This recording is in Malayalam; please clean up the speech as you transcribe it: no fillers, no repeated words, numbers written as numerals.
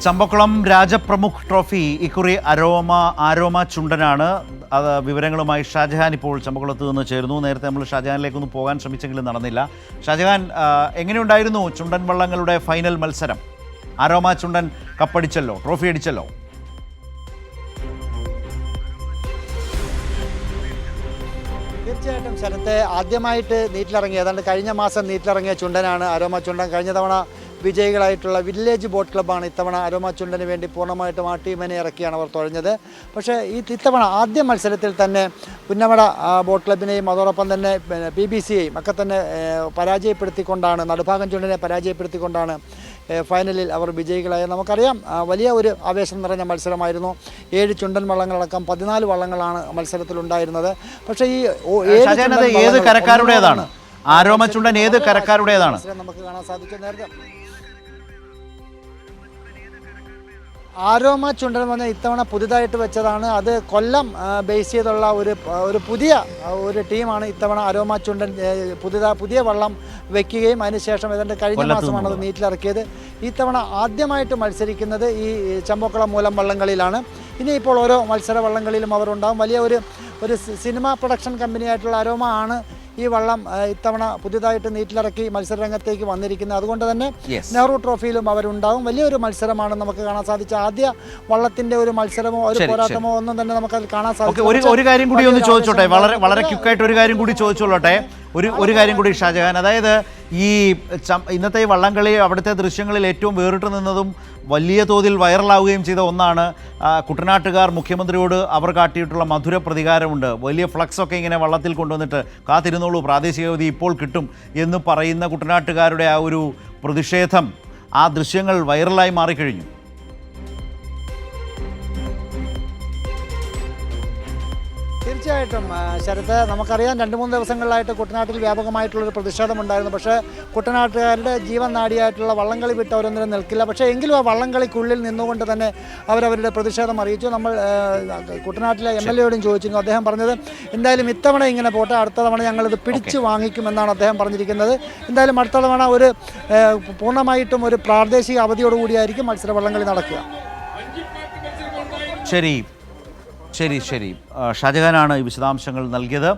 ചമ്പക്കുളം രാജപ്രമുഖ് ട്രോഫി ഇക്കുറി ആരോമ ചുണ്ടനാണ്. അത് വിവരങ്ങളുമായി ഷാജഹാൻ ഇപ്പോൾ ചമ്പക്കുളത്ത് നിന്ന് ചേരുന്നു. നേരത്തെ നമ്മൾ ഷാജഹാനിലേക്കൊന്ന് പോകാൻ ശ്രമിച്ചെങ്കിലും നടന്നില്ല. ഷാജഹാൻ, എങ്ങനെയുണ്ടായിരുന്നു ചുണ്ടൻ വള്ളങ്ങളുടെ ഫൈനൽ മത്സരം? ആരോമ ചുണ്ടൻ കപ്പടിച്ചല്ലോ, ട്രോഫി അടിച്ചല്ലോ. തീർച്ചയായിട്ടും ശരത്തെ, ആദ്യമായിട്ട് നീറ്റിലിറങ്ങിയ ഏതാണ്ട് കഴിഞ്ഞ മാസം നീറ്റിലിറങ്ങിയ ചുണ്ടനാണ് ആരോമ ചുണ്ടൻ. കഴിഞ്ഞ തവണ വിജയികളായിട്ടുള്ള വില്ലേജ് ബോട്ട് ക്ലബ്ബാണ് ഇത്തവണ ആരോമ ചുണ്ടന് വേണ്ടി പൂർണ്ണമായിട്ടും ആ ടീമിനെ ഇറക്കിയാണ് അവർ തുഴഞ്ഞത്. പക്ഷേ ഇത്തവണ ആദ്യ മത്സരത്തിൽ തന്നെ പുന്നമട ബോട്ട് ക്ലബിനെയും അതോടൊപ്പം തന്നെ PBCയെയും ഒക്കെ തന്നെ പരാജയപ്പെടുത്തിക്കൊണ്ടാണ്, നടുഭാഗം ചുണ്ടനെ പരാജയപ്പെടുത്തിക്കൊണ്ടാണ് ഫൈനലിൽ അവർ വിജയികളായത്. നമുക്കറിയാം, വലിയ ഒരു ആവേശം നിറഞ്ഞ മത്സരമായിരുന്നു. 7 ചുണ്ടൻ വള്ളങ്ങളടക്കം 14 വള്ളങ്ങളാണ് മത്സരത്തിലുണ്ടായിരുന്നത്. പക്ഷേ ഈ ഏത് കരക്കാരുടേതാണ് ആരോമ ചുണ്ടൻ? ഏത് കരക്കാരുടേതാണ് നമുക്ക് കാണാൻ സാധിക്കും. നേരത്തെ ആരോമ ചുണ്ടൻ പറഞ്ഞാൽ ഇത്തവണ പുതുതായിട്ട് വെച്ചതാണ്. അത് കൊല്ലം ബേസ് ചെയ്തുള്ള ഒരു പുതിയ ഒരു ടീമാണ് ഇത്തവണ ആരോമ ചുണ്ടൻ പുതിയ വള്ളം വയ്ക്കുകയും അതിനുശേഷം ഏതാണ്ട് കഴിഞ്ഞ മാസമാണ് അത് നീറ്റിലിറക്കിയത്. ഇത്തവണ ആദ്യമായിട്ട് മത്സരിക്കുന്നത് ഈ ചമ്പക്കുളം മൂലം വള്ളംകളിയിലാണ്. ഇനിയിപ്പോൾ ഓരോ മത്സര വള്ളംകളിയിലും അവരുണ്ടാകും. വലിയ ഒരു സിനിമ പ്രൊഡക്ഷൻ കമ്പനിയായിട്ടുള്ള ആരോമ ആണ് ഈ വള്ളം ഇത്തവണ പുതിയതായിട്ട് നീറ്റിലിറക്കി മത്സരരംഗത്തേക്ക് വന്നിരിക്കുന്നത്. അതുകൊണ്ട് തന്നെ നെഹ്റു ട്രോഫിയിലും അവരുണ്ടാകും. വലിയൊരു മത്സരമാണ് നമുക്ക് കാണാൻ സാധിച്ച. ആദ്യ വള്ളത്തിന്റെ ഒരു മത്സരമോ ഒരു പോരാട്ടമോ ഒന്നും തന്നെ നമുക്കത് കാണാൻ സാധിക്കും. ഒരു കാര്യം കൂടി ഒന്ന് ചോദിച്ചോട്ടെ, വളരെ ക്വിക്കായിട്ട് ഒരു കാര്യം കൂടി ചോദിച്ചോളട്ടെ. ഒരു കാര്യം കൂടി ഷാജഹാൻ, അതായത് ഈ ഇന്നത്തെ ഈ വള്ളംകളി അവിടുത്തെ ദൃശ്യങ്ങളിൽ ഏറ്റവും വേറിട്ട് നിന്നതും വലിയ തോതിൽ വൈറലാവുകയും ചെയ്ത ഒന്നാണ് കുട്ടനാട്ടുകാർ മുഖ്യമന്ത്രിയോട് അവർ കാട്ടിയിട്ടുള്ള മധുര പ്രതികാരമുണ്ട്. വലിയ ഫ്ലക്സൊക്കെ ഇങ്ങനെ വള്ളത്തിൽ കൊണ്ടുവന്നിട്ട് കാത്തിരുന്നോളൂ, പ്രാദേശിക അവധി ഇപ്പോൾ കിട്ടും എന്ന് പറയുന്ന കുട്ടനാട്ടുകാരുടെ ആ ഒരു പ്രതിഷേധം, ആ ദൃശ്യങ്ങൾ വൈറലായി മാറിക്കഴിഞ്ഞു. തീർച്ചയായിട്ടും ശരത്ത്, നമുക്കറിയാം 2-3 ദിവസങ്ങളിലായിട്ട് കുട്ടനാട്ടിൽ വ്യാപകമായിട്ടുള്ളൊരു പ്രതിഷേധമുണ്ടായിരുന്നു. പക്ഷേ കുട്ടനാട്ടുകാരുടെ ജീവൻ നാടിയായിട്ടുള്ള വള്ളംകളി വിട്ട് അവരൊന്നിനും നിൽക്കില്ല. പക്ഷേ എങ്കിലും ആ വള്ളംകളിക്കുള്ളിൽ നിന്നുകൊണ്ട് തന്നെ അവരവരുടെ പ്രതിഷേധം അറിയിച്ചു. നമ്മൾ കുട്ടനാട്ടിലെ MLA-യോടും ചോദിച്ചിരുന്നു. അദ്ദേഹം പറഞ്ഞത് എന്തായാലും ഇത്തവണ ഇങ്ങനെ പോട്ടെ, അടുത്ത തവണ ഞങ്ങളിത് പിടിച്ചു വാങ്ങിക്കുമെന്നാണ് അദ്ദേഹം പറഞ്ഞിരിക്കുന്നത്. എന്തായാലും അടുത്ത തവണ പൂർണ്ണമായിട്ടും ഒരു പ്രാദേശിക അവധിയോടുകൂടിയായിരിക്കും മത്സര വള്ളംകളി നടക്കുക. ശരി ഷാജഹാനാണ് ഈ വിശദാംശങ്ങൾ നൽകിയത്.